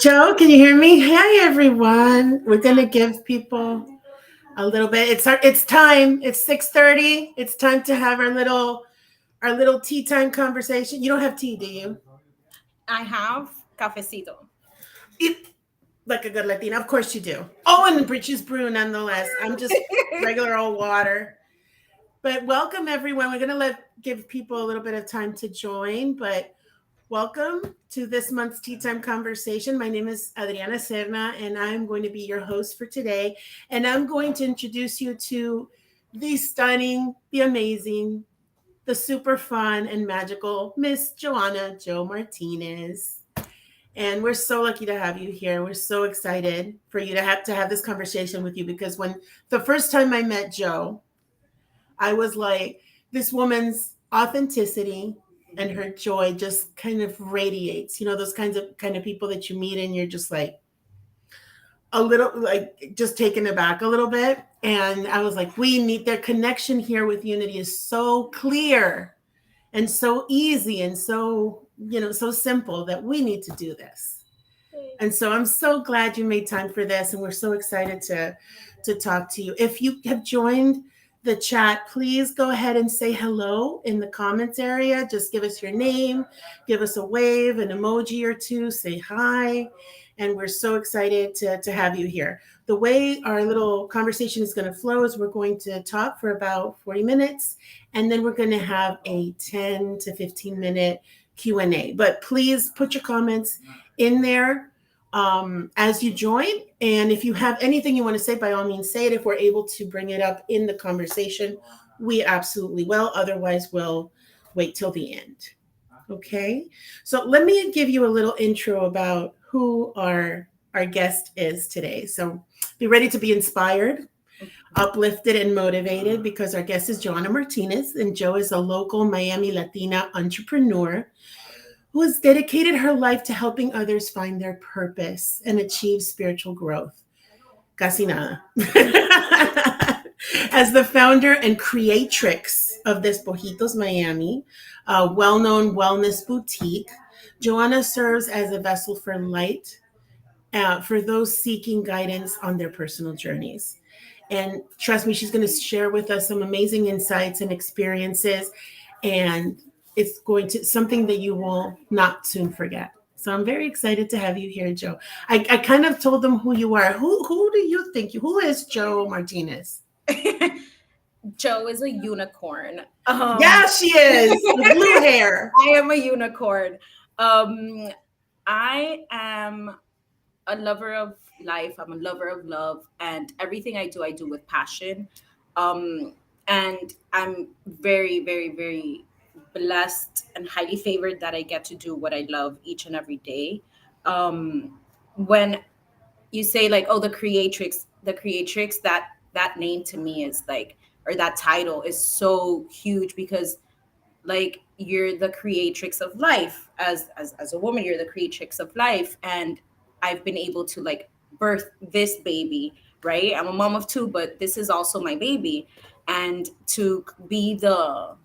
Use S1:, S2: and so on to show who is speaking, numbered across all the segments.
S1: Joe, can you hear me? Hi, everyone. We're gonna give people a little bit. It's time. It's 6:30. It's time to have our little tea time conversation. You don't have tea, do you?
S2: I have cafecito.
S1: Eat like a good Latina. Of course you do. Oh, and the britches brew nonetheless. I'm just regular old water. But welcome everyone. We're gonna give people a little bit of time to join, but welcome to this month's Tea Time Conversation. My name is Adriana Serna, and I'm going to be your host for today. And I'm going to introduce you to the stunning, the amazing, the super fun and magical Miss Johana Joe Martinez. And we're so lucky to have you here. We're so excited for you to have this conversation with you because when the first time I met Joe, I was like, this woman's authenticity and her joy just kind of radiates. You know, those kind of people that you meet and you're just like a little like just taken aback a little bit. And I was like, we need their connection here with Unity is so clear and so easy and so, so simple that we need to do this. And so I'm so glad you made time for this, and we're so excited to talk to you. If you have joined the chat, please go ahead and say hello in the comments area. Just give us your name, give us a wave, an emoji or two, say hi. And we're so excited to have you here. The way our little conversation is going to flow is we're going to talk for about 40 minutes, and then we're going to have a 10 to 15-minute Q&A. But please put your comments in there as you join. And if you have anything you want to say, by all means, say it. If we're able to bring it up in the conversation, we absolutely will. Otherwise, we'll wait till the end. Okay. So let me give you a little intro about who our guest is today. So be ready to be inspired, uplifted, and motivated because our guest is Johana Martinez, and Joe is a local Miami Latina entrepreneur who has dedicated her life to helping others find their purpose and achieve spiritual growth. Casi nada. As the founder and creatrix of Despojitos Miami, a well-known wellness boutique, Johana serves as a vessel for light for those seeking guidance on their personal journeys. And trust me, she's going to share with us some amazing insights and experiences, and it's going to something that you will not soon forget. So I'm very excited to have you here, Joe. I kind of told them who you are. Who do you think who is Joe Martinez?
S2: Joe is a unicorn.
S1: Yeah, she is. The blue hair.
S2: I am a unicorn. I am a lover of life. I'm a lover of love, and everything I do with passion. And I'm very, very, very blessed and highly favored that I get to do what I love each and every day. When you say like, oh, the creatrix, that name to me is like, or that title is so huge because like you're the creatrix of life. As a woman, you're the creatrix of life, and I've been able to like birth this baby, right? I'm a mom of two, but this is also my baby. And to be the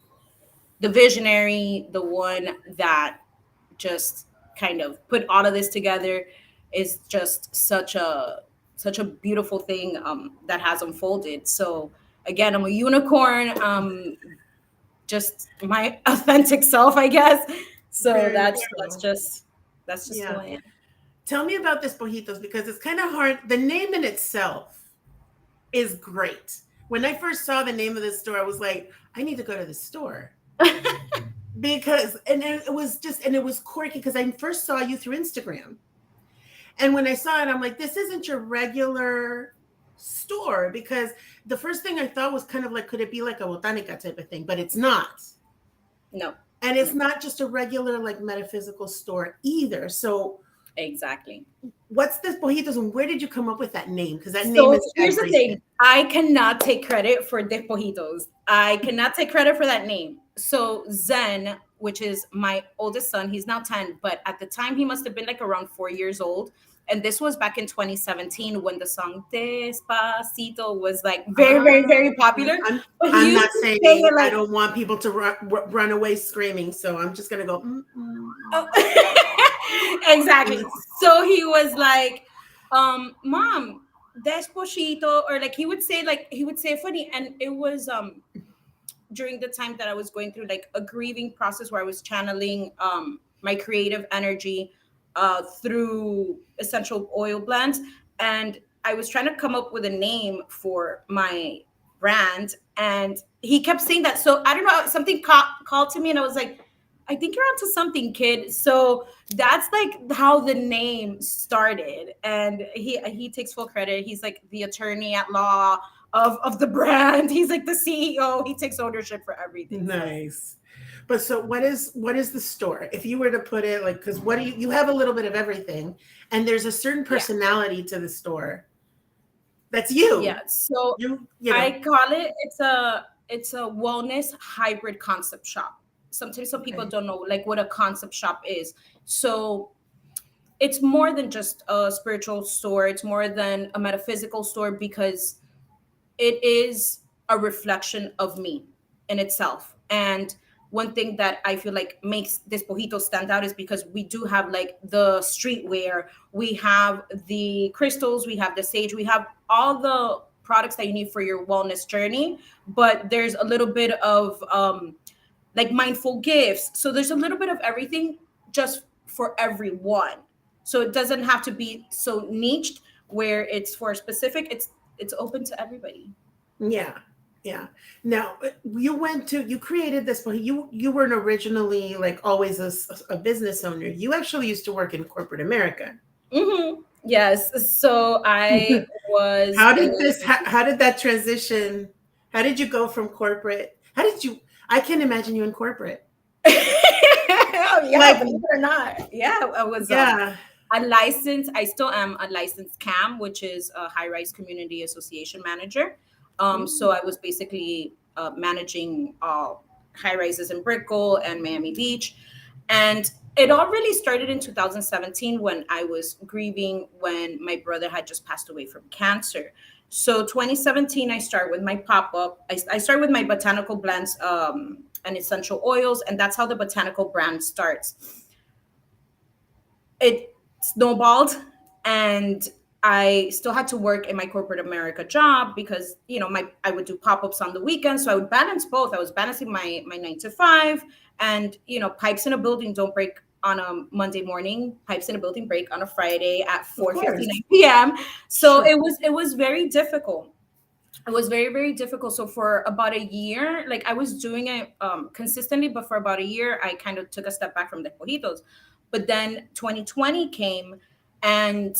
S2: visionary, the one that just kind of put all of this together is just such a beautiful thing that has unfolded. So again, I'm a unicorn, just my authentic self, I guess. So
S1: Very
S2: that's
S1: cool.
S2: that's just who I
S1: Yeah.
S2: am.
S1: Tell me about this Bojitos because it's kind of hard. The name in itself is great. When I first saw the name of this store, I was like, I need to go to the store because, and it was quirky because I first saw you through Instagram. And when I saw it, I'm like, this isn't your regular store because the first thing I thought was kind of like, could it be like a botanica type of thing? But it's not.
S2: No,
S1: And it's
S2: no,
S1: not just a regular like metaphysical store either. So
S2: exactly.
S1: what's this Bojitos and where did you come up with that name? Because that name
S2: So
S1: is
S2: here's the
S1: everything.
S2: thing. I cannot take credit for Despojitos. I cannot take credit for that name. So Zen, which is my oldest son, he's now 10, but at the time he must have been like around 4 years old. And this was back in 2017 when the song Despacito was like very, very,
S1: Ah,
S2: very popular.
S1: I'm
S2: But he
S1: I'm
S2: used
S1: not
S2: to say
S1: saying
S2: it
S1: I
S2: like,
S1: don't want people to run away screaming, so I'm just gonna go.
S2: oh. Exactly. So he was like, mom, Despochito, or like he would say it funny. And it was during the time that I was going through like a grieving process where I was channeling my creative energy through essential oil blends. And I was trying to come up with a name for my brand. And he kept saying that. So I don't know, something called to me, and I was like, I think you're onto something, kid. So that's like how the name started. And he takes full credit. He's like the attorney at law of the brand. He's like the CEO. He takes ownership for everything. So
S1: Nice. But so what is the store? If you were to put it like, because what do you have a little bit of everything, and there's a certain
S2: yeah,
S1: personality to the store. That's you.
S2: yeah. So
S1: You know.
S2: I call it, it's a wellness hybrid concept shop. Sometimes some people
S1: Okay.
S2: don't know like what a concept shop is. So it's more than just a spiritual store. It's more than a metaphysical store because it is a reflection of me in itself. And one thing that I feel like makes Despojitos stand out is because we do have like the streetwear, we have the crystals, we have the sage, we have all the products that you need for your wellness journey. But there's a little bit of like mindful gifts. So there's a little bit of everything just for everyone. So it doesn't have to be so niched where it's for a specific. It's open to everybody.
S1: Yeah. Yeah. Now you created this, but you weren't originally like always a business owner. You actually used to work in corporate America.
S2: Yes. So I was
S1: How
S2: in.
S1: did how did that transition? How did you go from corporate? How did you? I can't imagine you in corporate.
S2: Oh, yeah,
S1: Like,
S2: believe it or not. Yeah, I was
S1: yeah.
S2: a licensed, I still am a licensed CAM, which is a high rise community association manager. So I was basically managing high rises in Brickell and Miami Beach. And it all really started in 2017 when I was grieving when my brother had just passed away from cancer. So 2017, I start with my pop up. I start with my botanical blends and essential oils, and that's how the botanical brand starts. It snowballed, and I still had to work in my corporate America job because my I would do pop-ups on the weekends, so I would balance both. I was balancing my 9 to 5, and pipes in a building don't break on a Monday morning. Pipes in a building break on a Friday at
S1: Of
S2: 4:59
S1: course.
S2: p.m. So
S1: Sure.
S2: it was very difficult. It was very, very difficult. So for about a year, like I was doing it consistently, but for about a year, I kind of took a step back from the Despojitos. But then 2020 came, and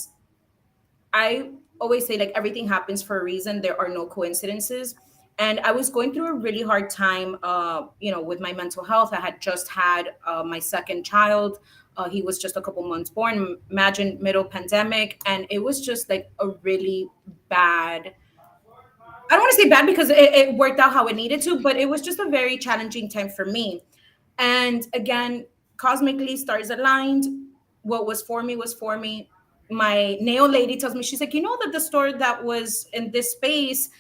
S2: I always say like everything happens for a reason. There are no coincidences. And I was going through a really hard time, with my mental health. I had just had my second child. He was just a couple months born. Imagine middle pandemic, and it was just like a really bad. I don't want to say bad because it worked out how it needed to, but it was just a very challenging time for me. And again, cosmically, stars aligned. What was for me was for me. My nail lady tells me, she's like, you know that the store that was in this space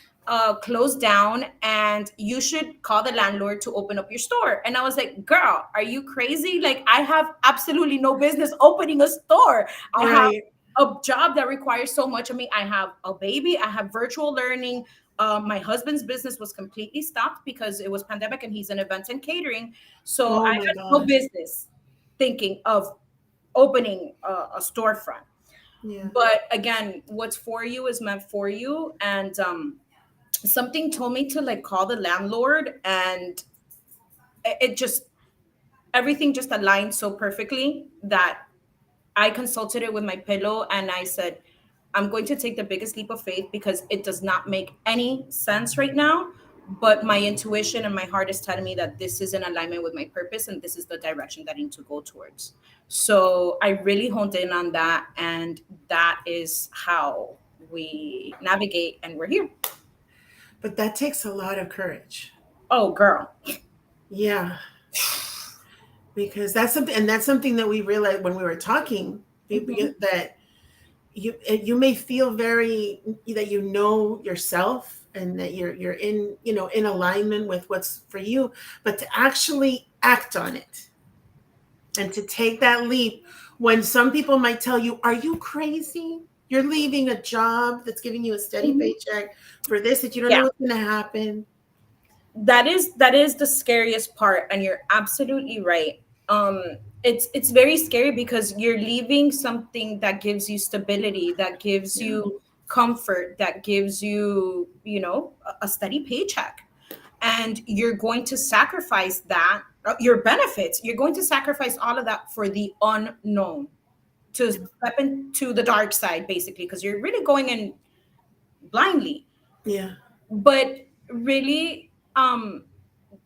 S2: closed down, and you should call the landlord to open up your store. And I was like, girl, are you crazy? Like, I have absolutely no business opening a store. I have
S1: Right.
S2: a job that requires so much of me. I have a baby. I have virtual learning. My husband's business was completely stopped because it was pandemic, and he's in events and catering. So
S1: Oh
S2: I
S1: my
S2: had no
S1: gosh.
S2: business thinking of opening a storefront.
S1: Yeah.
S2: But again, what's for you is meant for you. And something told me to like call the landlord, and it just, everything just aligned so perfectly that I consulted it with my pillow, and I said, I'm going to take the biggest leap of faith because it does not make any sense right now. But my intuition and my heart is telling me that this is in alignment with my purpose, and this is the direction that I need to go towards. So I really honed in on that. And that is how we navigate, and we're here.
S1: But that takes a lot of courage.
S2: Oh, girl.
S1: Yeah. Because that's something that we realized when we were talking,
S2: Mhm.
S1: that you may feel very that you know yourself, and that you're in in alignment with what's for you, but to actually act on it and to take that leap when some people might tell you, are you crazy? You're leaving a job that's giving you a steady
S2: Mhm.
S1: paycheck for this that you don't know
S2: Yeah,
S1: what's going to happen.
S2: that is the scariest part, and you're absolutely right. It's very scary because you're leaving something that gives you stability, that gives
S1: Yeah.
S2: you comfort, that gives you, a steady paycheck, and you're going to sacrifice that, your benefits, you're going to sacrifice all of that for the unknown, to step into the dark side, basically, because you're really going in blindly.
S1: Yeah.
S2: But really,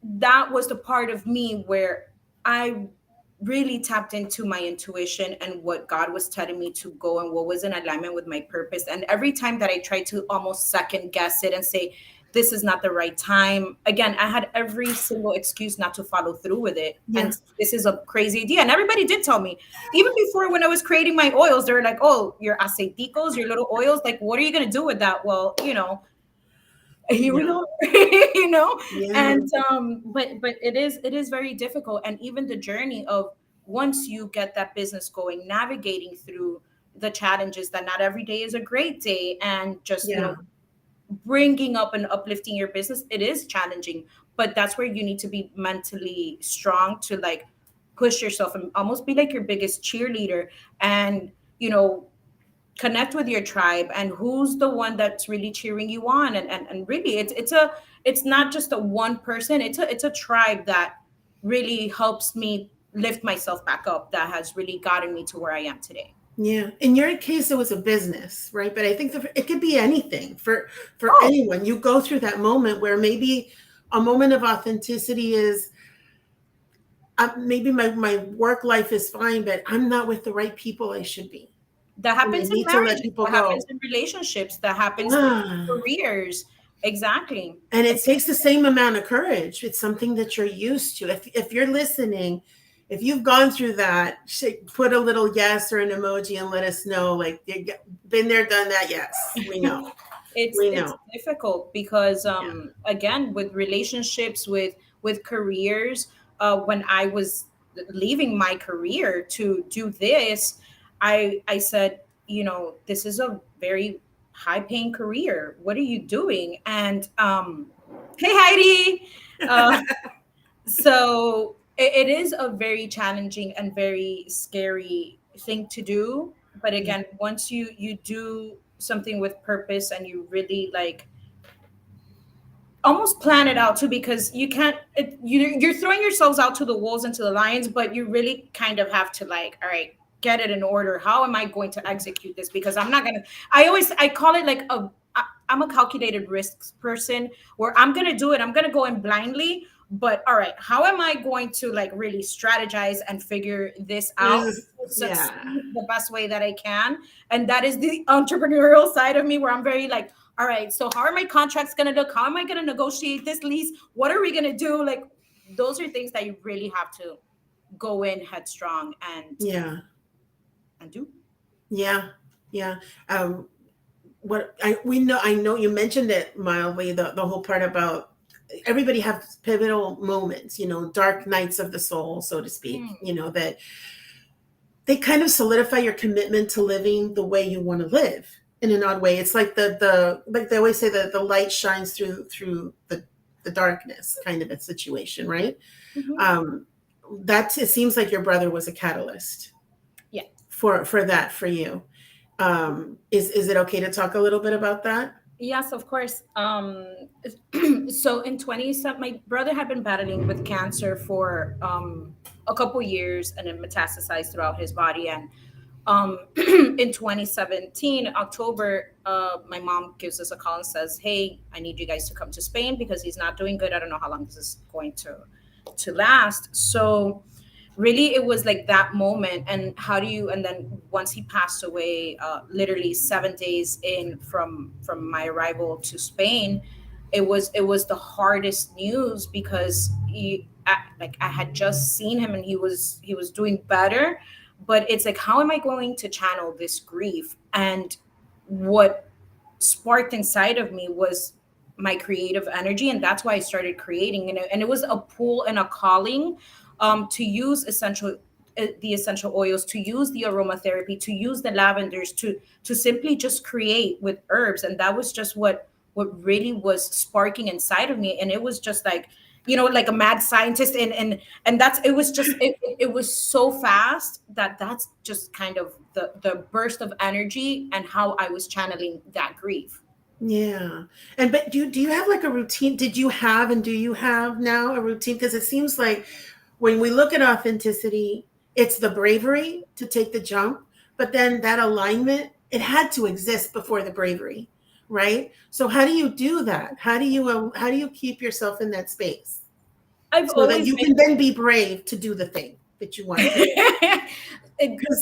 S2: that was the part of me where I really tapped into my intuition and what God was telling me to go, and what was in alignment with my purpose. And every time that I tried to almost second guess it and say, this is not the right time, again, I had every single excuse not to follow through with it.
S1: Yeah.
S2: And this is a crazy idea. And everybody did tell me, even before, when I was creating my oils, they were like, oh, your aceiticos, your little oils, like, what are you going to do with that? Well, here we
S1: Yeah.
S2: are. you know
S1: Yeah.
S2: and but it is very difficult, and even the journey of, once you get that business going, navigating through the challenges, that not every day is a great day, and just,
S1: Yeah.
S2: bringing up and uplifting your business, it is challenging. But that's where you need to be mentally strong, to like push yourself and almost be like your biggest cheerleader, and you know connect with your tribe, and who's the one that's really cheering you on. And really, it's not just a one person, it's a tribe that really helps me lift myself back up, that has really gotten me to where I am today.
S1: Yeah. In your case, it was a business, right? But I think that it could be anything for
S2: Oh,
S1: anyone. You go through that moment where maybe a moment of authenticity is maybe my work life is fine, but I'm not with the right people I should be.
S2: that
S1: And I
S2: happens in
S1: need to let
S2: marriages,
S1: people
S2: that happens
S1: go.
S2: in relationships, that happens in
S1: Yeah.
S2: careers. Exactly.
S1: And it takes the same amount of courage. It's something that you're used to. If you're listening, if you've gone through that, put a little yes or an emoji and let us know. Like, you've been there, done that. Yes, we know.
S2: it's
S1: We
S2: it's
S1: know.
S2: difficult because,
S1: Yeah.
S2: again, with relationships, with careers, when I was leaving my career to do this, I said, this is a very high paying career, what are you doing? And hey, Heidi. So it is a very challenging and very scary thing to do. But
S1: Yeah.
S2: again, once you do something with purpose, and you really like almost plan it out too, because you can't you're throwing yourselves out to the wolves and to the lions, but you really kind of have to, like, all right, get it in order. How am I going to execute this? Because I'm not gonna, I call it like I'm a calculated risks person, where I'm gonna do it, I'm gonna go in blindly. But all right, how am I going to like really strategize and figure this out to
S1: Yeah.
S2: succeed the best way that I can? And that is the entrepreneurial side of me, where I'm very like, all right, so how are my contracts going to look? How am I going to negotiate this lease? What are we going to do? Like, those are things that you really have to go in headstrong
S1: Yeah.
S2: and do.
S1: Yeah. Yeah. Um, what I know you mentioned it mildly, the whole part about everybody has pivotal moments, dark nights of the soul, so to speak,
S2: Mm,
S1: that they kind of solidify your commitment to living the way you want to live in an odd way. It's like the like they always say that the light shines through the darkness kind of a situation, right?
S2: mhm.
S1: Um, that it seems like your brother was a catalyst
S2: Yeah.
S1: for that for you. Is it okay to talk a little bit about that?
S2: Yes, of course. So in 27, my brother had been battling with cancer for a couple years, and it metastasized throughout his body. And in 2017 October, my mom gives us a call and says, hey, I need you guys to come to Spain because he's not doing good. I don't know how long this is going to last. So really, it was like that moment. And how do you, and then once he passed away, literally 7 days in from my arrival to Spain, it was the hardest news, because I had just seen him, and he was doing better. But it's like, how am I going to channel this grief? And what sparked inside of me was my creative energy, and that's why I started creating. And it was a pull and a calling, to use essential the essential oils, to use the aromatherapy, to use the lavenders, to simply just create with herbs. And that was just what really was sparking inside of me. And it was just like, like a mad scientist. And that's, it was just, it was so fast that that's just kind of the burst of energy and how I was channeling that grief.
S1: Yeah. And but do you have like a routine? Did you have and do you have now a routine? Because it seems like when we look at authenticity, it's the bravery to take the jump, but then that alignment, it had to exist before the bravery, right? So how do you do that? How do you keep yourself in that space
S2: I've
S1: so that
S2: always
S1: you can then be brave to do the thing that you want to do?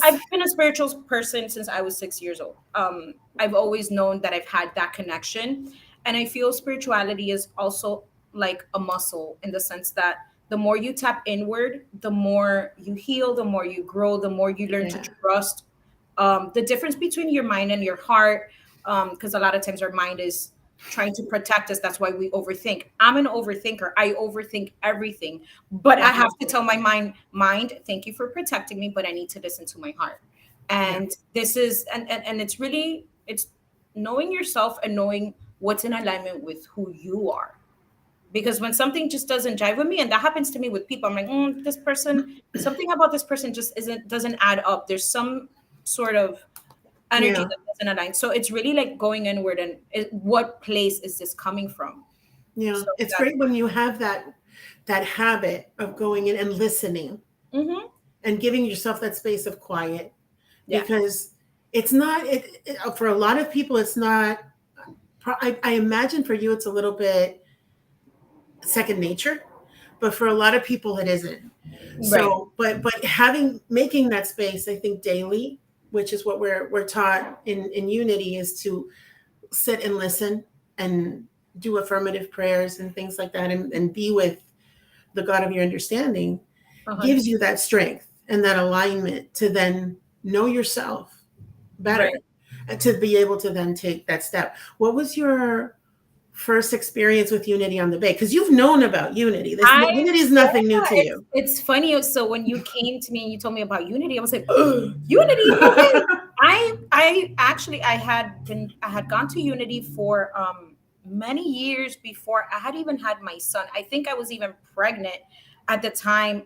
S2: I've been a spiritual person since I was 6 years old. I've always known that I've had that connection. And I feel spirituality is also like a muscle, in the sense that the more you tap inward, the more you heal, the more you grow, the more you learn to
S1: Yeah.
S2: trust the difference between your mind and your heart. Because a lot of times our mind is trying to protect us. That's why we overthink. I'm an overthinker. I overthink everything, but I have to tell my mind, thank you for protecting me, but I need to listen to my heart.
S1: Yeah.
S2: And this is, and it's really, it's knowing yourself and knowing what's in alignment with who you are. Because when something just doesn't jive with me, and that happens to me with people, I'm like, this person, something about this person just doesn't add up. There's some sort of energy
S1: Yeah.
S2: that doesn't align. So it's really like going inward, and what place is this coming from?
S1: Yeah.
S2: So
S1: It's
S2: that's,
S1: great when you have that habit of going in and listening
S2: hmm,
S1: and giving yourself that space of quiet,
S2: yeah,
S1: because it's not for a lot of people it's not. I imagine for you it's a little bit second nature, but for a lot of people it isn't.
S2: right.
S1: So but having making that space, I think, daily, which is what we're taught in unity, is to sit and listen and do affirmative prayers and things like that, and be with the God of your understanding,
S2: 100.
S1: gives you that strength and that alignment to then know yourself better,
S2: Right.
S1: and to be able to then take that step. What was your first experience with unity on the bay? Because you've known about unity. This
S2: I
S1: unity is
S2: Yeah,
S1: nothing new to you.
S2: it's funny. So when you came to me and you told me about Unity, I was like, oh, Unity, okay. I actually, I had gone to Unity for many years before I had even had my son. I think I was even pregnant at the time.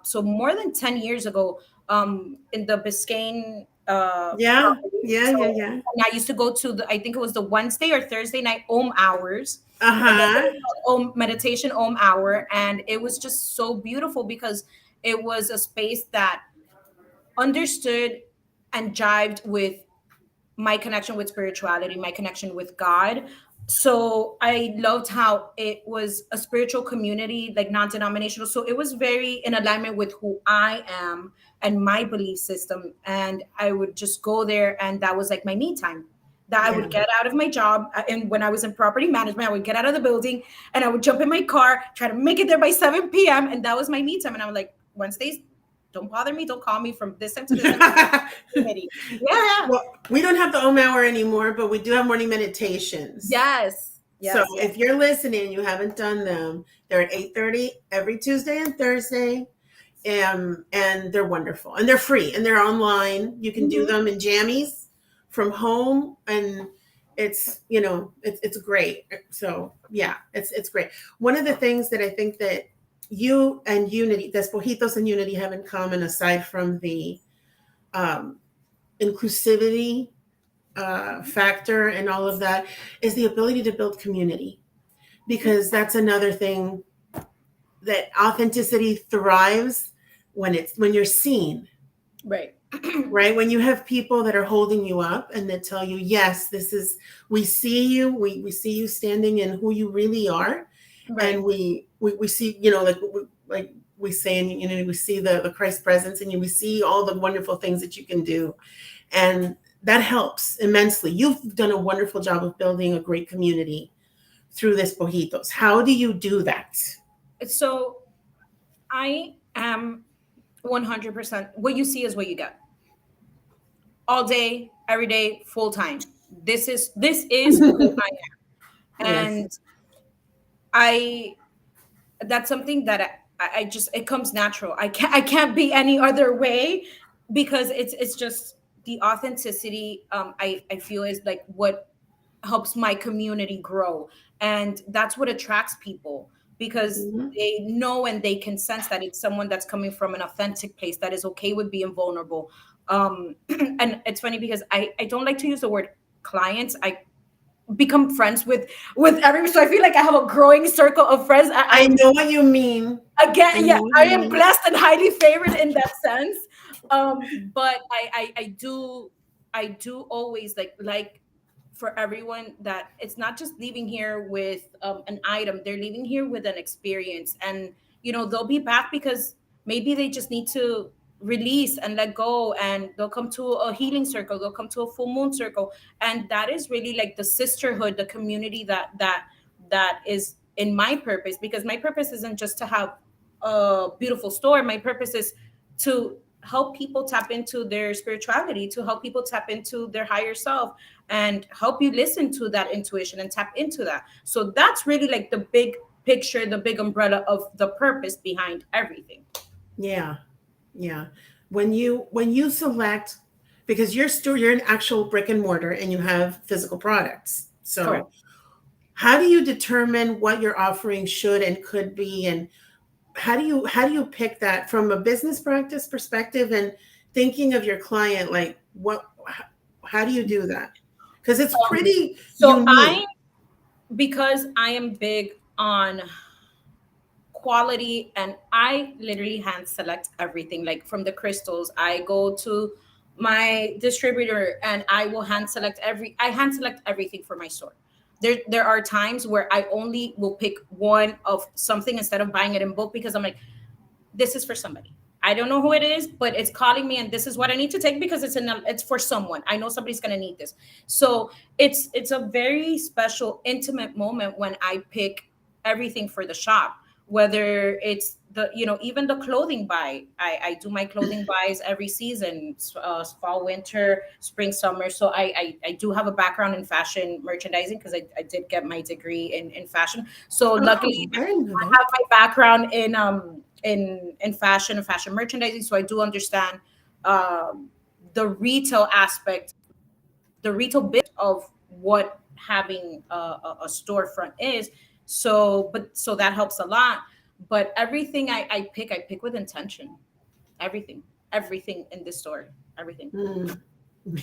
S2: So more than 10 years ago, in the Biscayne
S1: Yeah,
S2: property.
S1: yeah,
S2: So,
S1: yeah, yeah.
S2: and I used to go to I think it was the Wednesday or Thursday night Om hours. And then
S1: Uh-huh.
S2: there was Om meditation Om hour. And it was just so beautiful because it was a space that understood and jived with my connection with spirituality, my connection with God. So I loved how it was a spiritual community, like non-denominational. So it was very in alignment with who I am and my belief system. And I would just go there, and that was like my me time. That I
S1: Yeah.
S2: would get out of my job, and when I was in property management, I would get out of the building and I would jump in my car, try to make it there by 7 p.m. And that was my me time. And I was like, Wednesdays, don't bother me, don't call me from this time to this time. Committee. Yeah,
S1: Well, we don't have the Om hour anymore, but we do have morning meditations.
S2: yes,
S1: So
S2: yes, yes.
S1: if you're listening and you haven't done them, they're at 8:30 every Tuesday and Thursday. And they're wonderful. And they're free and they're online. You can do
S2: Mhm.
S1: them in jammies from home. And it's great. So yeah, it's great. One of the things that I think that you and Unity, Despojitos and Unity, have in common, aside from the um, inclusivity factor and all of that, is the ability to build community, because that's another thing, that authenticity thrives when you're seen,
S2: Right.
S1: right? When you have people that are holding you up and that tell you, yes, this is, we see you, we see you standing in who you really are. And
S2: Right.
S1: we see, like we say, and we see the Christ presence, and we see all the wonderful things that you can do. And that helps immensely. You've done a wonderful job of building a great community through this Bojitos. How do you do that?
S2: So I am 100%. What you see is what you get. All day, every day, full time. This is who I am,
S1: Yes.
S2: and I that's something that I just, it comes natural. I can't be any other way, because it's just the authenticity. I feel is like what helps my community grow, and that's what attracts people, because
S1: Mhm.
S2: they know and they can sense that it's someone that's coming from an authentic place, that is okay with being vulnerable. And it's funny because I don't like to use the word clients. I become friends with everyone, so I feel like I have a growing circle of friends.
S1: I
S2: I'm
S1: know what you mean. I
S2: again, yeah,
S1: know what
S2: I
S1: you
S2: am
S1: mean.
S2: blessed and highly favored in that sense. But I do always like for everyone that it's not just leaving here with an item, they're leaving here with an experience. And they'll be back because maybe they just need to release and let go, and they'll come to a healing circle, they'll come to a full moon circle. And that is really like the sisterhood, the community that is in my purpose, because my purpose isn't just to have a beautiful store. My purpose is to help people tap into their spirituality, to help people tap into their higher self, and help you listen to that intuition and tap into that. So that's really like the big picture, the big umbrella of the purpose behind everything.
S1: Yeah. Yeah. When you select, because your store, you're an actual brick and mortar and you have physical products.
S2: Correct.
S1: So how do you determine what your offering should and could be, and how do you pick that from a business practice perspective and thinking of your client, like how do you do that? Because it's pretty
S2: So
S1: unique.
S2: because I am big on quality, and I literally hand select everything, like from the crystals. I go to my distributor and I hand select everything for my store. There are times where I only will pick one of something instead of buying it in bulk, because I'm like, this is for somebody. I don't know who it is, but it's calling me, and this is what I need to take because it's for someone. I know somebody's gonna need this. So it's a very special, intimate moment when I pick everything for the shop. Whether it's even the clothing buy, I do my clothing buys every season, fall, winter, spring, summer. So I do have a background in fashion merchandising, because I did get my degree in fashion. So luckily
S1: Oh, I didn't know
S2: have
S1: that.
S2: my background in fashion and fashion merchandising, so I do understand um, the retail aspect, the retail bit of what having a storefront is. So that helps a lot. But everything I pick with intention. Everything, everything in this store, everything,
S1: Mm.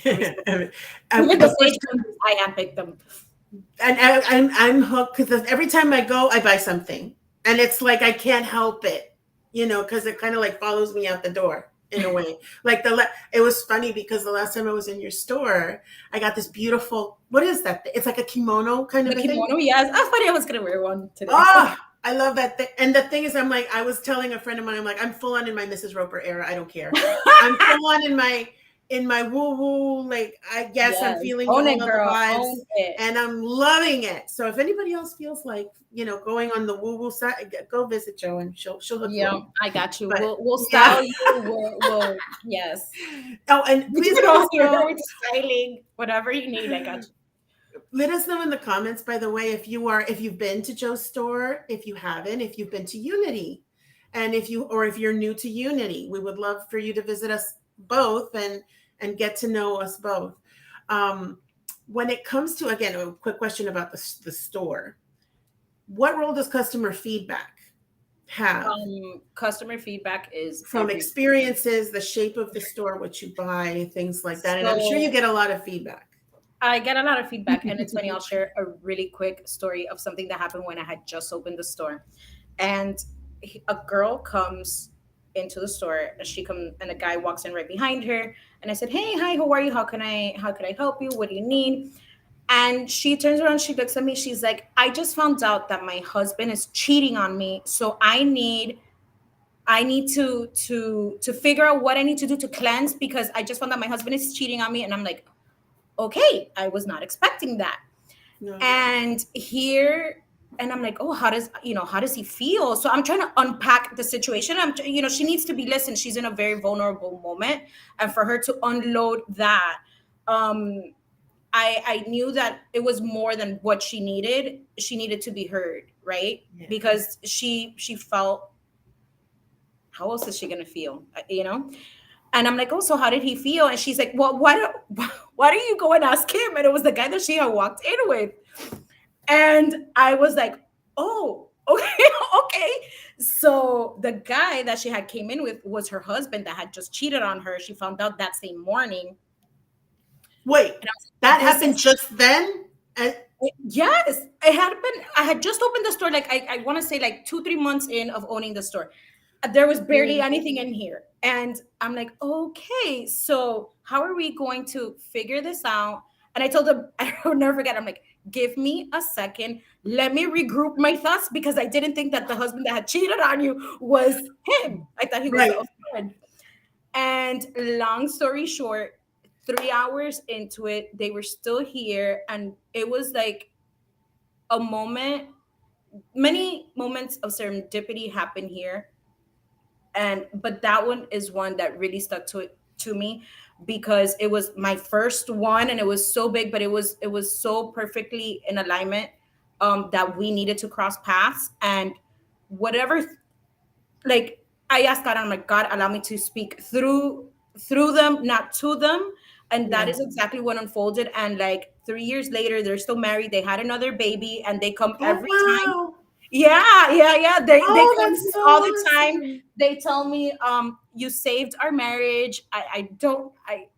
S2: every single thing. Even the
S1: Of course.
S2: stage numbers, I handpicked them.
S1: And I'm hooked because every time I go, I buy something, and it's like I can't help it, because it kind of like follows me out the door in a way. Like it was funny because the last time I was in your store, I got this beautiful. What is that? It's like a kimono kind
S2: The
S1: of a thing.
S2: kimono, yes, I thought I was gonna wear one today.
S1: Oh, I love that thing. And the thing is, I'm like, I was telling a friend of mine, I'm like, I'm full on in my Mrs. Roper era. I don't care. I'm full on in my woo woo. Like, I guess I'm
S2: Yes,
S1: feeling
S2: own
S1: all
S2: it,
S1: of the
S2: girl,
S1: vibes,
S2: own it.
S1: and I'm loving it. So if anybody else feels like going on the woo woo side, go visit Jo, and she'll hook you
S2: Yeah,
S1: up.
S2: I got you.
S1: But
S2: We'll
S1: yeah.
S2: style you. We'll yes.
S1: Oh, and
S2: We
S1: please
S2: do it
S1: let us
S2: all here
S1: know.
S2: with styling, whatever you need. I got
S1: Let us know in the comments, by the way, if you've been to Joe's store, if you haven't, if you've been to Unity, and if you're new to Unity, we would love for you to visit us both and get to know us both. Um, when it comes to, again, a quick question about the store, what role does customer feedback have?
S2: you. Customer feedback is
S1: From
S2: everything.
S1: experiences, the shape of the store, what you buy, things like that, and I'm sure you
S2: So
S1: get a lot of feedback.
S2: I get a lot of feedback, and it's funny. I'll share a really quick story of something that happened when I had just opened the store, and a girl comes into the store, and and a guy walks in right behind her, and I said, "Hey, hi, how are you? How can I help you? What do you need?" And she turns around, she looks at me, she's like, "I just found out that my husband is cheating on me, so I need to figure out what I need to do to cleanse, because I just found out my husband is cheating on me." And I'm like, okay, I was not expecting that.
S1: No.
S2: And here, and I'm like, oh, how does he feel? So I'm trying to unpack the situation. She needs to be listened. She's in a very vulnerable moment, and for her to unload that, um, I knew that it was more than what she needed. She needed to be heard, right?
S1: Yeah.
S2: Because she felt how else is she gonna feel? You know? And I'm like, oh, so how did he feel? And she's like, well, why don't you go and ask him? And it was the guy that she had walked in with. And I was like, oh, okay, okay. So the guy that she had came in with was her husband that had just cheated on her. She found out that same morning.
S1: Wait,
S2: And I was like,
S1: that
S2: this
S1: happened
S2: is
S1: just then?
S2: yes. It had been, I had just opened the store, like I want to say like 2, 3 months in of owning the store. There was barely
S1: Mm.
S2: anything in here. And I'm like, okay, so how are we going to figure this out? And I told him, I will never forget, I'm like, give me a second. Let me regroup my thoughts because I didn't think that the husband that had cheated on you was him. I thought he was
S1: Right.
S2: a friend. And long story short, 3 hours into it, they were still here. And it was like a moment, many moments of serendipity happen here, and but that one is one that really stuck to me because it was my first one and it was so big, but it was so perfectly in alignment, that we needed to cross paths. And whatever, like, I asked God, I'm like, God, allow me to speak through them, not to them. And that
S1: Yeah.
S2: is exactly what unfolded. And like 3 years later, they're still married, they had another baby, and they come
S1: Oh,
S2: every time.
S1: wow.
S2: Yeah, yeah, yeah. They
S1: Oh,
S2: come
S1: that's
S2: here
S1: so
S2: all the time.
S1: awesome.
S2: They tell me, you saved our marriage. I don't I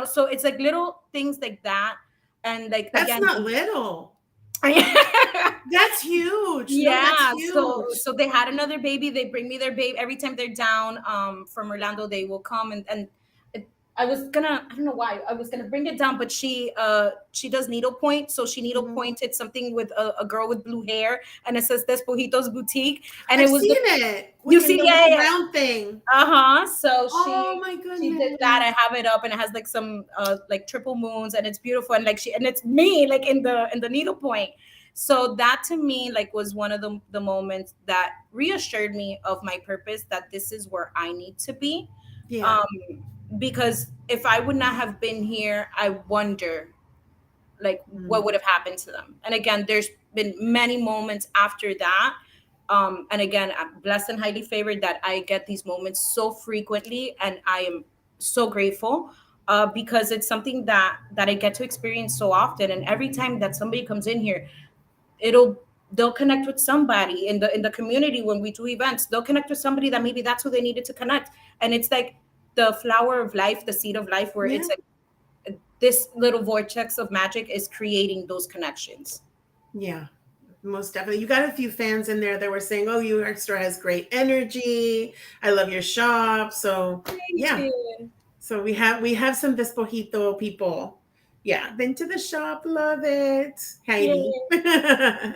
S2: so it's like little things like that. And like
S1: That's
S2: again,
S1: not little.
S2: the
S1: That's huge. No, that's
S2: yeah, so
S1: huge.
S2: so they had another baby. They bring me their baby every time they're down from Orlando. They will come and I was gonna, I don't know why I was gonna bring it down, but she does needlepoint, so she needle
S1: Mhm.
S2: pointed something with a girl with blue hair, and it says Despojitos Boutique, and
S1: I've
S2: it was
S1: seen
S2: the
S1: it.
S2: you
S1: In
S2: see,
S1: the
S2: yeah,
S1: little
S2: yeah,
S1: round thing.
S2: uh-huh. So
S1: Oh
S2: she
S1: my
S2: she did that.
S1: goodness.
S2: I have it up, and it has like some like triple moons, and it's beautiful, and like she and it's me like in the needlepoint. So that to me like was one of the moments that reassured me of my purpose, that this is where I need to be.
S1: Yeah.
S2: um because if I would not have been here, I wonder like what
S1: Mm.
S2: would have happened to them. And again, there's been many moments after that. And again, I'm blessed and highly favored that I get these moments so frequently, and I am so grateful, because it's something that I get to experience so often. And every time that somebody comes in here, it'll they'll connect with somebody in the community. When we do events, they'll connect with somebody that maybe that's who they needed to connect. And it's like the flower of life, the seed of life, where
S1: Yeah.
S2: it's like this little vortex of magic is creating those connections.
S1: Yeah. Most definitely. You got a few fans in there that were saying, "Oh, your store has great energy. I love your shop." So,
S2: Thank
S1: yeah.
S2: you.
S1: So we have some Despojito people. Yeah, been to the shop, love it. Heidi.
S2: Yay.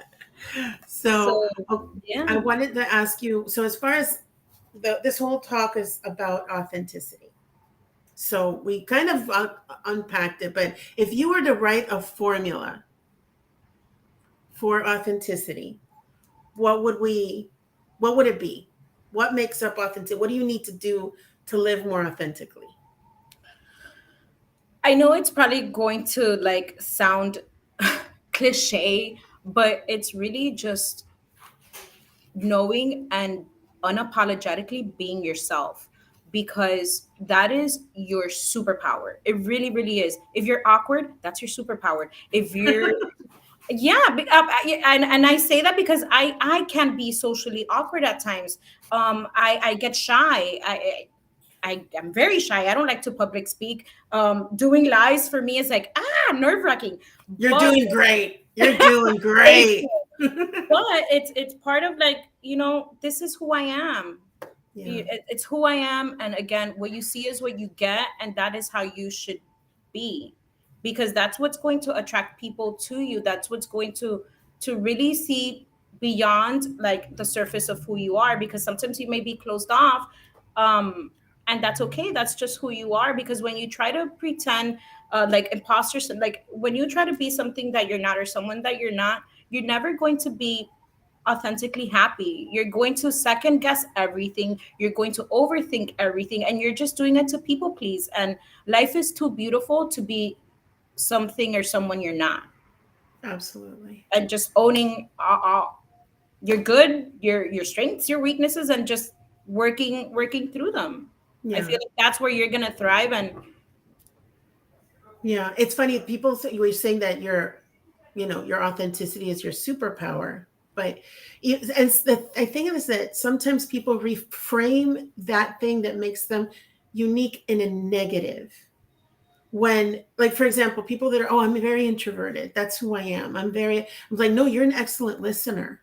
S1: So,
S2: So
S1: oh, I
S2: yeah.
S1: wanted to ask you, so as far as this whole talk is about authenticity. So we kind of unpacked it, but if you were to write a formula for authenticity, what would we what would it be? What makes up authentic? What do you need to do to live more authentically?
S2: I know it's probably going to like sound cliche, but it's really just knowing and unapologetically being yourself, because that is your superpower. It really, really is. If you're awkward, that's your superpower. If you're yeah, and I say that because I can be socially awkward at times. I get shy. I am very shy. I don't like to public speak. Doing lives for me is like nerve wracking.
S1: You're
S2: But
S1: doing great. You're doing
S2: thank
S1: great.
S2: you. But it's part of like, this is who I am.
S1: Yeah,
S2: It's who I am, and again, what you see is what you get, and that is how you should be, because that's what's going to attract people to you. That's what's going to really see beyond like the surface of who you are, because sometimes you may be closed off, um, and that's okay. That's just who you are. Because when you try to pretend, like imposters, like when you try to be something that you're not or someone that you're not, you're never going to be authentically happy. You're going to second guess everything. You're going to overthink everything, and you're just doing it to people please. And life is too beautiful to be something or someone you're not.
S1: absolutely.
S2: And just owning your good, your strengths, your weaknesses, and just working through them. I
S1: Yeah.
S2: feel like that's where you're gonna thrive. And
S1: Yeah. It's funny. People say, you were saying that your authenticity is your superpower. But I think it is that sometimes people reframe that thing that makes them unique in a negative. When, like, for example, people that are, oh, I'm very introverted. That's who I am. I'm like, no, you're an excellent listener.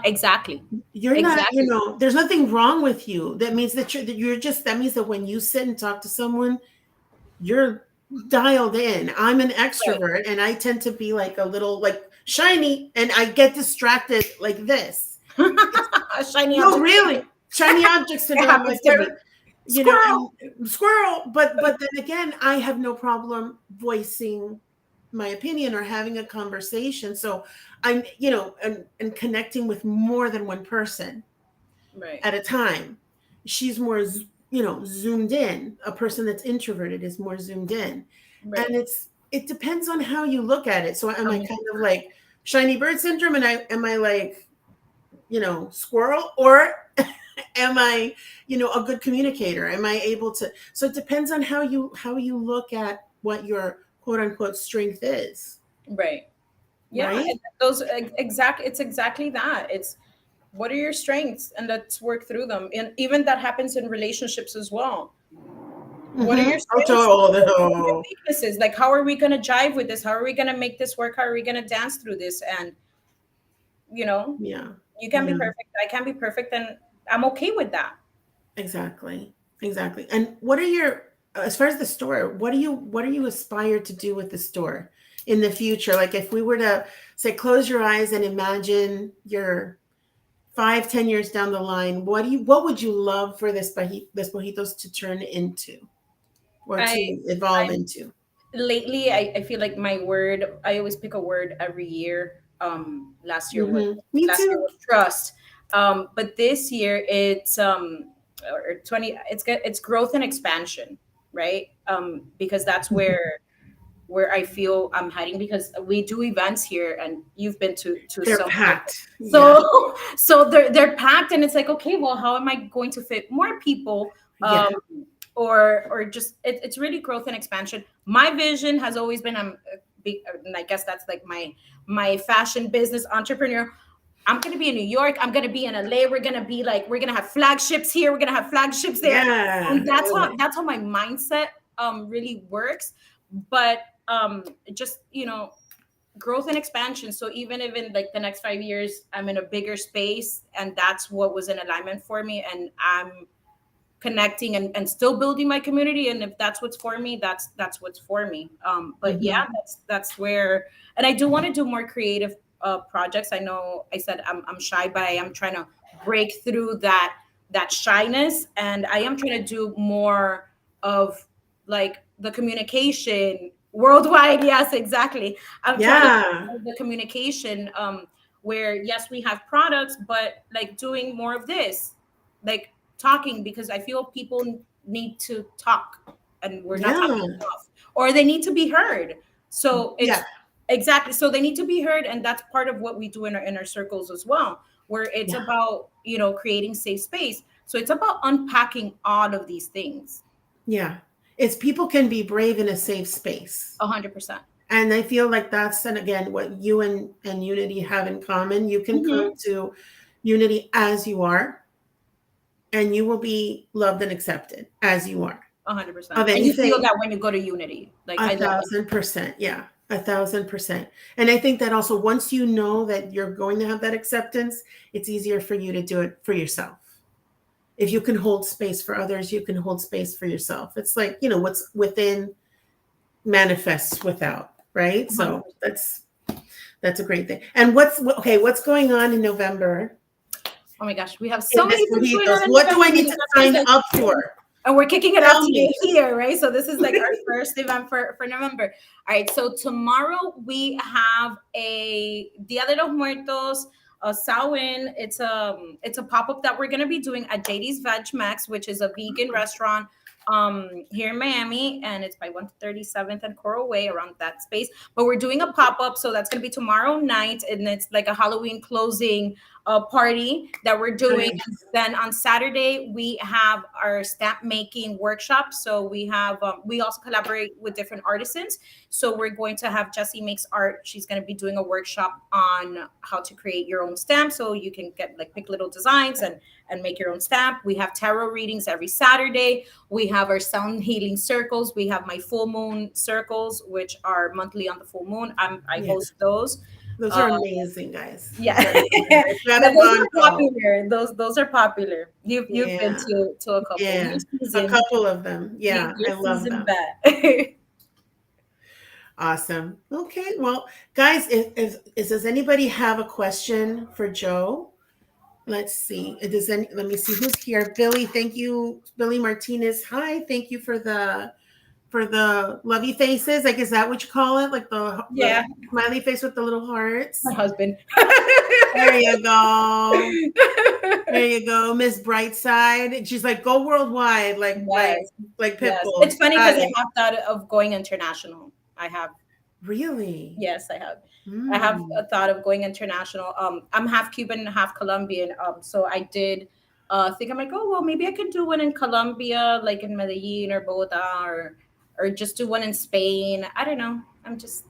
S2: exactly,
S1: You're not,
S2: exactly.
S1: there's nothing wrong with you. That means that means that when you sit and talk to someone, you're dialed in. I'm an
S2: Right.
S1: extrovert and I tend to be like a little like shiny and I get distracted like this. It's,
S2: A shiny
S1: no,
S2: object.
S1: really. Shiny object
S2: It
S1: syndrome,
S2: happens
S1: like,
S2: to me. Squirrel.
S1: and squirrel, but then again, I have no problem voicing my opinion or having a conversation. So I'm, and connecting with more than one person
S2: Right.
S1: at a time. She's more, zoomed in. A person that's introverted is more zoomed in. And
S2: Right.
S1: it depends on how you look at it. So am I
S2: Um,
S1: kind of like shiny bird syndrome, and am I like, squirrel, or am I, a good communicator? Am I able to, so it depends on how you look at what your quote unquote strength is,
S2: right. Yeah.
S1: right?
S2: And it's exactly that. It's what are your strengths, and let's work through them. And even that happens in relationships as well. What are
S1: Mm-hmm.
S2: your
S1: Oh,
S2: strengths? What are your
S1: total.
S2: weaknesses? Like, how are we going to jive with this? How are we going to make this work? How are we going to dance through this? And, you know,
S1: Yeah.
S2: you can be
S1: Yeah.
S2: perfect. I can be perfect. And I'm okay with that.
S1: Exactly. Exactly. And what are your, as far as the store, what are you aspire to do with the store in the future? Like, if we were to say, close your eyes and imagine you're 5, 10 years down the line, what would you love for this Mojitos to turn into, or
S2: I,
S1: to evolve
S2: I
S1: into?
S2: lately, I feel like my word, I always pick a word every year.
S1: Me
S2: Last year
S1: too.
S2: was trust. But this year it's, or 20, it's growth and expansion, right? Because that's where I feel I'm heading, because we do events here and you've been to
S1: They're
S2: some of them.
S1: packed. Yeah.
S2: So they're packed, and it's like, okay, well, how am I going to fit more people?
S1: Yeah.
S2: Or just it's really growth and expansion. My vision has always been, and I guess that's like my fashion business entrepreneur. I'm gonna be in New York. I'm gonna be in LA. We're gonna have flagships here. We're gonna have flagships there,
S1: Yeah.
S2: and that's how my mindset really works. But just growth and expansion. So even if in like the next 5 years I'm in a bigger space, and that's what was in alignment for me, and I'm connecting and still building my community, and if that's what's for me, that's what's for me. But yeah,
S1: Hmm.
S2: that's where. And I do want to do more creative projects. I know I said I'm shy, but I am trying to break through that shyness, and I am trying to do more of like the communication worldwide. Yes, exactly. I'm trying to do
S1: Yeah.
S2: more of the communication, where yes, we have products, but like doing more of this, like talking, because I feel people need to talk, and we're not talking
S1: Yeah.
S2: enough, or they need to be heard. So
S1: Yeah.
S2: it's exactly, so they need to be heard, and that's part of what we do in our inner circles as well, where it's
S1: Yeah.
S2: about creating safe space. So it's about unpacking all of these things.
S1: Yeah. It's people can be brave in a safe space.
S2: 100%.
S1: And I feel like that's, and again, what you and Unity have in common. You can come
S2: Mm-hmm.
S1: to Unity as you are, and you will be loved and accepted as you are.
S2: 100%.
S1: Of
S2: And you feel
S1: anything,
S2: that when you go to Unity. Like,
S1: a
S2: I love that.
S1: 1,000%. Yeah. 1,000%. And I think that also, once you know that you're going to have that acceptance, it's easier for you to do it for yourself. If you can hold space for others, you can hold space for yourself. It's like, what's within manifests without, right? So
S2: 100%.
S1: that's a great thing. And what's going on in November
S2: Oh my gosh, we have
S1: in
S2: so many things going
S1: Despojitos?
S2: on in
S1: What do
S2: November.
S1: I need to
S2: November is
S1: sign
S2: like,
S1: up for?
S2: and we're kicking it off
S1: Tell
S2: today
S1: me.
S2: here, right? So this is like our first event for November. All right, so tomorrow we have a Dia de los Muertos, a Samhain. It's a pop-up that we're gonna be doing at JD's Veg Max, which is a vegan restaurant here in Miami, and it's by 137th and Coral Way, around that space. But we're doing a pop-up, so that's gonna be tomorrow night, and it's like a Halloween closing party that we're doing.
S1: Nice.
S2: And then on Saturday we have our stamp making workshop. So we have we also collaborate with different artisans. So we're going to have Jessie Makes Art. She's going to be doing a workshop on how to create your own stamp, so you can get like pick little designs and make your own stamp. We have tarot readings every Saturday. We have our sound healing circles. We have my full moon circles, which are monthly on the full moon. I
S1: Yeah.
S2: host those.
S1: Those are
S2: Um,
S1: amazing, guys.
S2: yeah,
S1: Those are amazing. If you
S2: but
S1: haven't
S2: those
S1: gone,
S2: are
S1: go.
S2: popular. Those are popular. You've been
S1: Yeah.
S2: to a couple.
S1: Yeah.
S2: You're
S1: A
S2: seasoned.
S1: couple of them. Yeah.
S2: You're
S1: I love
S2: seasoned
S1: them.
S2: bet.
S1: Awesome. Okay. Well, guys, if does anybody have a question for Joe? Let's see. Let me see who's here. Billy, thank you. Billy Martinez. Hi. Thank you for the lovey faces. Like, is that what you call it? Like the
S2: Yeah,
S1: smiley face with the little
S2: my
S1: hearts.
S2: husband.
S1: There you go. There you go, Miss Brightside. And she's like, go worldwide,
S2: Yes,
S1: like
S2: yes.
S1: Pitbull.
S2: It's funny
S1: Got
S2: because
S1: it.
S2: I have thought of going international. I have.
S1: Really?
S2: Yes, I have. I have
S1: Mm.
S2: a thought of going international. I'm half Cuban and half Colombian. So I did think I'm like, oh well, maybe I could do one in Colombia, like in Medellin or Bogota, or just do one in Spain. I don't know. I'm just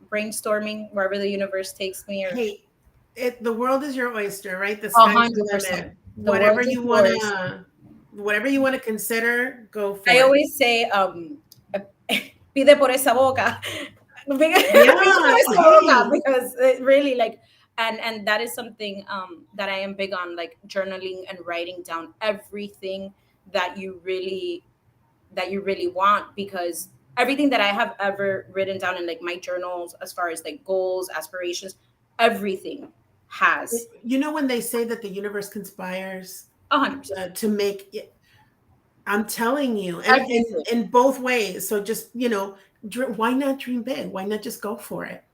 S2: brainstorming wherever the universe takes me. Or
S1: Hey, the world is your oyster, right? The
S2: a
S1: sky's the
S2: hundred
S1: limit.
S2: percent, the world is yours.
S1: Whatever you wanna consider, go
S2: I
S1: for it.
S2: always say, pide por esa boca.
S1: Yeah.
S2: Pide por esa boca,
S1: Hey.
S2: because it really like, and that is something that I am big on, like journaling and writing down everything that you really want, because everything that I have ever written down in like my journals, as far as like goals, aspirations, everything has
S1: You know when they say that the universe conspires
S2: 100%.
S1: to make it, I'm telling you, and
S2: Everything.
S1: in both ways. So just why not dream big? Why not just go for it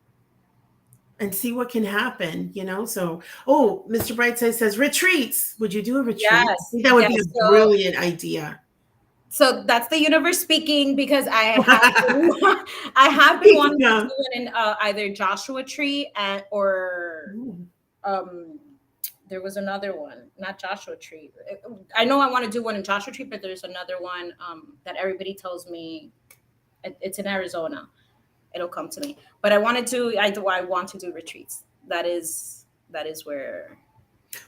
S1: and see what can happen? So Mr. Brightside says retreats. Would you do a retreat? I
S2: Yes,
S1: think that would be
S2: yes.
S1: a brilliant idea.
S2: So that's the universe speaking, because I have I have been wanting to
S1: Yeah.
S2: do it in either Joshua Tree and or
S1: Ooh.
S2: um there was another one, not Joshua Tree. I know I want to do one in Joshua Tree, but there's another one that everybody tells me it's in Arizona. It'll come to me. But I want to do retreats. That is where.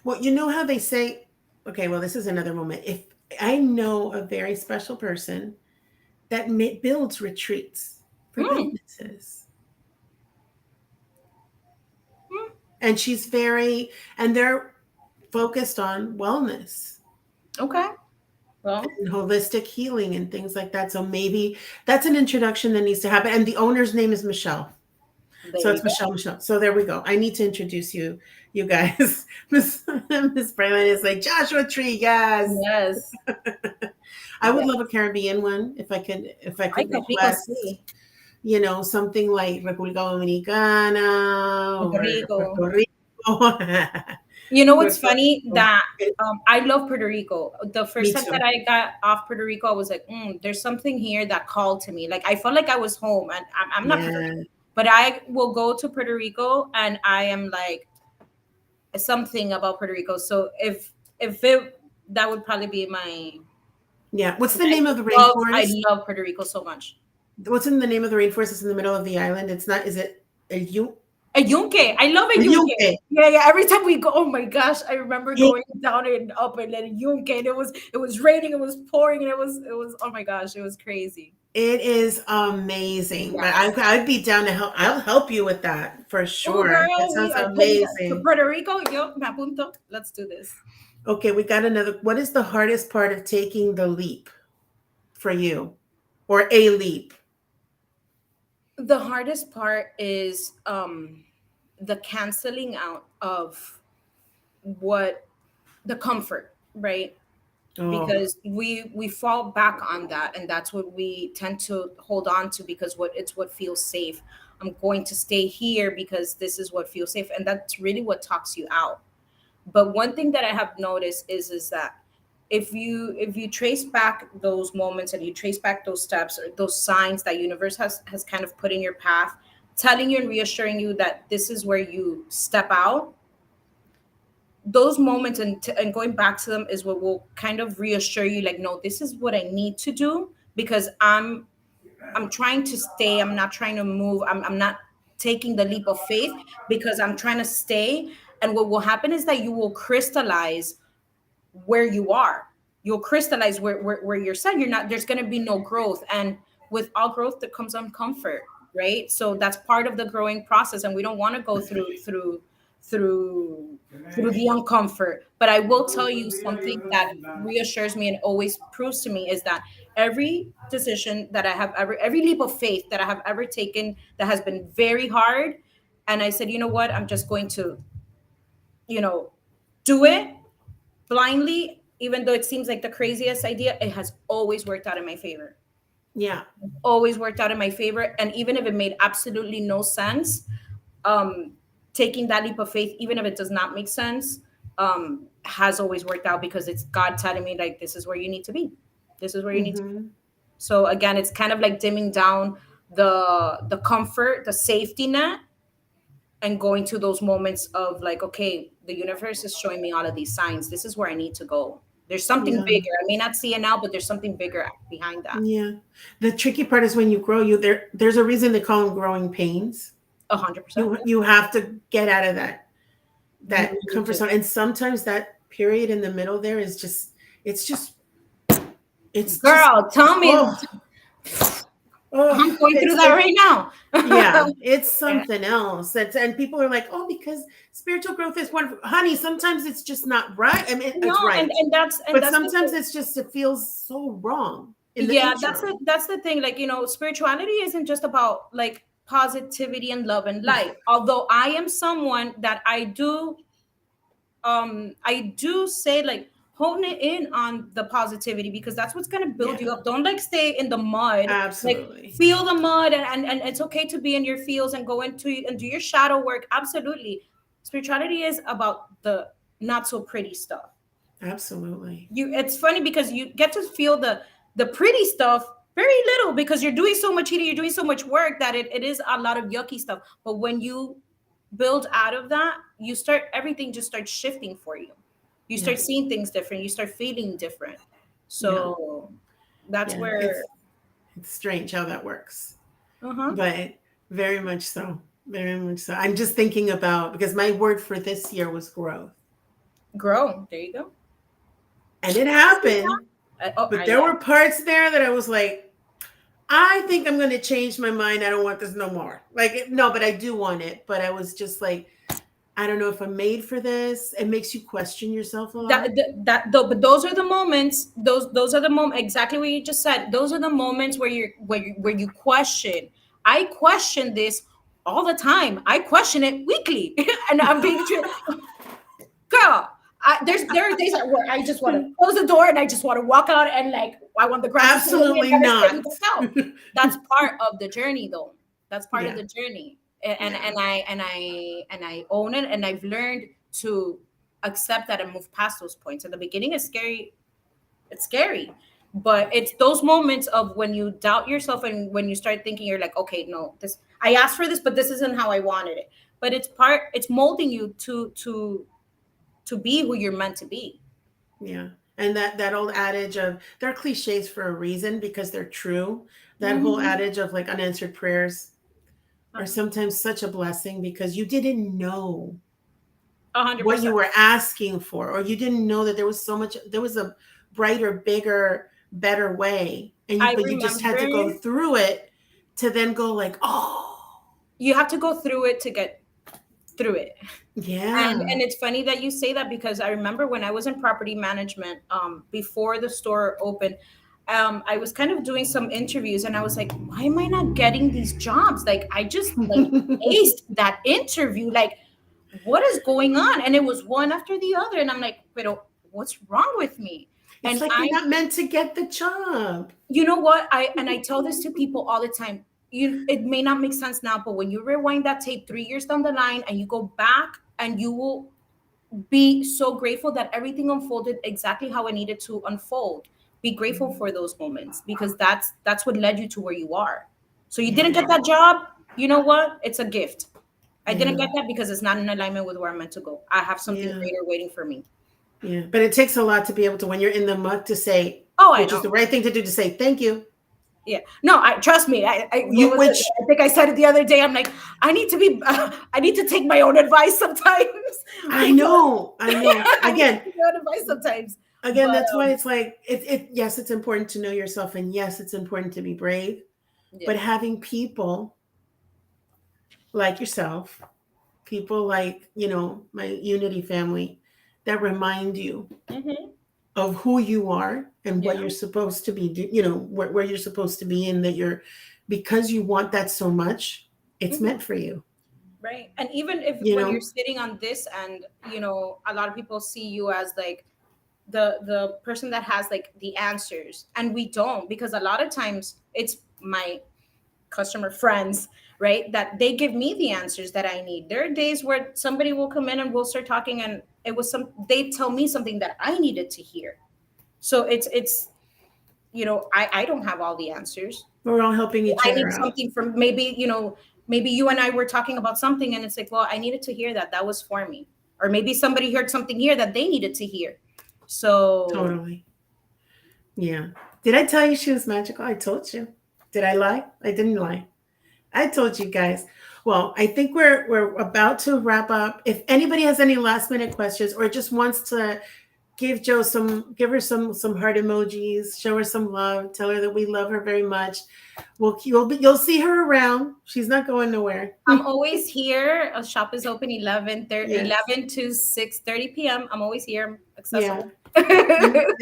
S1: Well, you know how they say, okay, well, this is another moment. If I know a very special person that builds retreats for
S2: Hmm,
S1: businesses,
S2: hmm,
S1: and and they're focused on wellness
S2: okay. Well,
S1: and holistic healing and things like that. So maybe that's an introduction that needs to happen. And the owner's name is Michelle.
S2: there
S1: So
S2: you
S1: it's
S2: go.
S1: Michelle. So there we go. I need to introduce you guys. Miss Braylon is like Joshua Tree, yes.
S2: Yes.
S1: I would
S2: Yeah.
S1: love a Caribbean one if I
S2: Ay,
S1: could
S2: qué rico,
S1: request,
S2: sí.
S1: something like República Dominicana
S2: Puerto
S1: or
S2: Rico.
S1: Puerto Rico.
S2: You know what's
S1: Puerto
S2: funny?
S1: Rico.
S2: That I love Puerto Rico. The first
S1: Me
S2: time that
S1: too.
S2: I got off Puerto Rico, I was like, there's something here that called to me. Like I felt like I was home, and I'm not Puerto
S1: Yeah.
S2: Rican, but I will go to Puerto Rico, and I am like something about Puerto Rico. So if it that would probably be my.
S1: Yeah. What's the
S2: I
S1: name of
S2: just
S1: the
S2: love I
S1: rainforest?
S2: love Puerto Rico so much.
S1: What's in the name of the rainforest? It's in the middle of the island. It's not, is it
S2: A yunque. I love a
S1: El
S2: yunque.
S1: Yunque?
S2: Yeah, yeah. Every time we go, oh my gosh, I remember
S1: It
S2: going down and up and then yunque, and it was raining, it was pouring, and it was oh my gosh, it was crazy.
S1: it is amazing. But
S2: Yes.
S1: I'd be down to help. I'll help you with that for
S2: Oh
S1: sure. That
S2: girl, we
S1: sounds
S2: are putting to
S1: amazing.
S2: Puerto Rico. Yo me apunto. Let's do this.
S1: Okay, we got another. What is the hardest part of taking the leap for you, or a leap?
S2: The hardest part is the canceling out of what the comfort, right?
S1: Oh,
S2: Because we fall back on that, and that's what we tend to hold on to, because what feels safe. I'm going to stay here because this is what feels safe, and that's really what talks you out. But one thing that I have noticed is that if you trace back those moments, and you trace back those steps or those signs that universe has kind of put in your path, telling you and reassuring you that this is where you step out, those moments and going back to them is what will kind of reassure you, like, no, this is what I need to do, because I'm trying to stay. I'm not trying to move. I'm not taking the leap of faith because I'm trying to stay. And what will happen is that you will crystallize where you are. You'll crystallize where you're set. You're not, there's going to be no growth. And with all growth, there comes uncomfort, right? So that's part of the growing process. And we don't want to go through through the uncomfort. But I will tell you something that reassures me and always proves to me is that every decision that I have ever, every leap of faith that I have ever taken that has been very hard, and I said, you know what, I'm just going to, you know, do it blindly, even though it seems like the craziest idea, it has always worked out in my favor.
S1: Yeah.
S2: Always worked out in my favor. And even if it made absolutely no sense, um, taking that leap of faith, even if it does not make sense, has always worked out because it's God telling me, like, this is where you need to be. This is where you need to be.
S1: Hmm.
S2: So again, it's kind of like dimming down the comfort, the safety net, and going to those moments of like, okay, the universe is showing me all of these signs. This is where I need to go. There's something
S1: Yeah.
S2: bigger. I may not see it now, but there's something bigger behind that.
S1: Yeah. The tricky part is when you grow, there's a reason they call them growing pains.
S2: 100%.
S1: You have to get out of
S2: You
S1: that
S2: really
S1: comfort
S2: do.
S1: zone. And sometimes that period in the middle there is just it's just it's just
S2: Girl, tell me,
S1: oh oh
S2: I'm going through
S1: it's
S2: that right now.
S1: yeah, it's
S2: Yeah.
S1: something else. That's and people are like, oh, because spiritual growth is wonderful. Honey, sometimes it's just not right. I mean,
S2: No,
S1: it's
S2: and
S1: right.
S2: and
S1: But
S2: that's the
S1: sometimes
S2: thing.
S1: it's just it feels so wrong in the
S2: Yeah,
S1: interim.
S2: that's the thing. Like, spirituality isn't just about like positivity and love and light. Although I am someone that I do say, like, hone it in on the positivity, because that's what's going to build you
S1: Yeah,
S2: up. Don't like stay in the mud. Like,
S1: absolutely.
S2: feel the mud, and it's okay to be in your feels and go into and do your shadow work. Absolutely. Spirituality is about the not so pretty stuff.
S1: Absolutely.
S2: It's funny because you get to feel the pretty stuff very little, because you're doing so much healing, you're doing so much work, that it is a lot of yucky stuff. But when you build out of that, you start, everything just starts shifting for you. You
S1: Yeah.
S2: start seeing things different, you start feeling different.
S1: Yeah.
S2: So that's
S1: Yeah.
S2: where.
S1: It's strange how that works.
S2: Uh-huh.
S1: But very much so. Very much so. I'm just thinking about because my word for this year was growth.
S2: Grow, there you go.
S1: And it
S2: See
S1: happened,
S2: that? Oh,
S1: but
S2: I
S1: there
S2: love.
S1: were parts there that I was like, I think I'm going to change my mind. I don't want this no more. Like, no, but I do want it. But I was just like, I don't know if I'm made for this. It makes you question yourself a lot.
S2: But those are the moments. Those are the moments. Exactly what you just said. Those are the moments where you question. I question this all the time. I question it weekly, and I'm being true, girl. There are days where I just want to close the door and I just want to walk out, and like, I want the grass to follow me and
S1: Absolutely
S2: never spit me
S1: not.
S2: back out. That's part of the journey, though. That's part of
S1: Yeah.
S2: the journey,
S1: Yeah.
S2: and I own it, and I've learned to accept that and move past those points. At the beginning, it's scary. It's scary, but it's those moments of when you doubt yourself and when you start thinking, you're like, okay, no, this, I asked for this, but this isn't how I wanted it. But it's molding you to be who you're meant to be.
S1: Yeah. And that old adage of they're cliches for a reason because they're true. That whole
S2: Mhm.
S1: adage of like unanswered prayers are sometimes such a blessing because you didn't know
S2: A hundred
S1: what you
S2: percent.
S1: were asking for, or you didn't know that there was a brighter, bigger, better way. And
S2: I
S1: but you just had to go
S2: remember,
S1: through it to then go like, oh,
S2: you have to go through it to get through it. And
S1: yeah.
S2: it's funny that you say that, because I remember when I was in property management, before the store opened, I was kind of doing some interviews, and I was like, why am I not getting these jobs? Like, I just like aced that interview. Like, what is going on? And it was one after the other, and I'm like, but what's wrong with me?
S1: It's
S2: And
S1: like you're not meant to get the job.
S2: you know what, I tell this to people all the time. It may not make sense now, but when you rewind that tape 3 years down the line and you go back, and you will be so grateful that everything unfolded exactly how it needed to unfold. Be grateful for those moments, because that's what led you to where you are. So you didn't
S1: Yeah.
S2: get that job, you know what, it's a gift. I didn't
S1: Yeah.
S2: get that because it's not in alignment with where I'm meant to go. I have something
S1: Yeah.
S2: greater waiting for me.
S1: Yeah. But it takes a lot to be able to, when you're in the muck, to say,
S2: Oh, I
S1: which is
S2: know.
S1: the right thing to do, to say thank you.
S2: Yeah. No, I trust me. What
S1: You
S2: was it?
S1: which
S2: I think I said it the other day. I'm like, I need to be, I need to take my own advice sometimes
S1: I
S2: because
S1: know. I know.
S2: I need to
S1: Again,
S2: take my own advice sometimes.
S1: again,
S2: But
S1: that's why it's like yes, it's important to know yourself, and yes, it's important to be brave,
S2: yeah.
S1: but having people like yourself, people like, my Unity family, that remind you
S2: Hmm.
S1: of who you are and what
S2: Yeah.
S1: you're supposed to be, where you're supposed to be, and that you're, because you want that so much, it's
S2: Hmm.
S1: meant for you,
S2: Right. And even if
S1: you
S2: when you're
S1: know?
S2: sitting on this and, a lot of people see you as like the person that has like the answers, and we don't, because a lot of times it's my customer friends, right, that they give me the answers that I need. There are days where somebody will come in and we'll start talking, and they tell me something that I needed to hear. So it's I don't have all the answers.
S1: We're all helping each
S2: I
S1: other
S2: need
S1: out.
S2: something from, maybe you and I were talking about something, and it's like, well, I needed to hear that. That was for me. Or maybe somebody heard something here that they needed to hear. So
S1: Totally. Yeah. Did I tell you she was magical? I told you. Did I lie? I didn't lie. I told you guys. Well, I think we're about to wrap up. If anybody has any last minute questions, or just wants to give her some heart emojis, show her some love, tell her that we love her very much. You'll see her around. She's not going nowhere.
S2: I'm always here. A shop is open
S1: Yes.
S2: 11 to 6:30 p.m. I'm always here. I'm
S1: Yeah.
S2: accessible.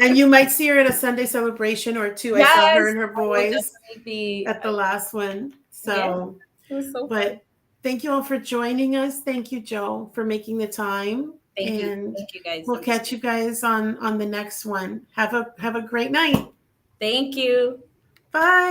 S1: And you might see her at a Sunday celebration or two. I saw her
S2: Yes,
S1: and her
S2: I will
S1: boys
S2: definitely be.
S1: at the last one.
S2: Yeah,
S1: So,
S2: it was so fun.
S1: but thank you all for joining us. Thank you, Joe, for making the time.
S2: Thank you.
S1: And
S2: Thank you guys.
S1: we'll
S2: I'm just
S1: catch you guys on the next one. Have a great night.
S2: Thank you.
S1: Bye.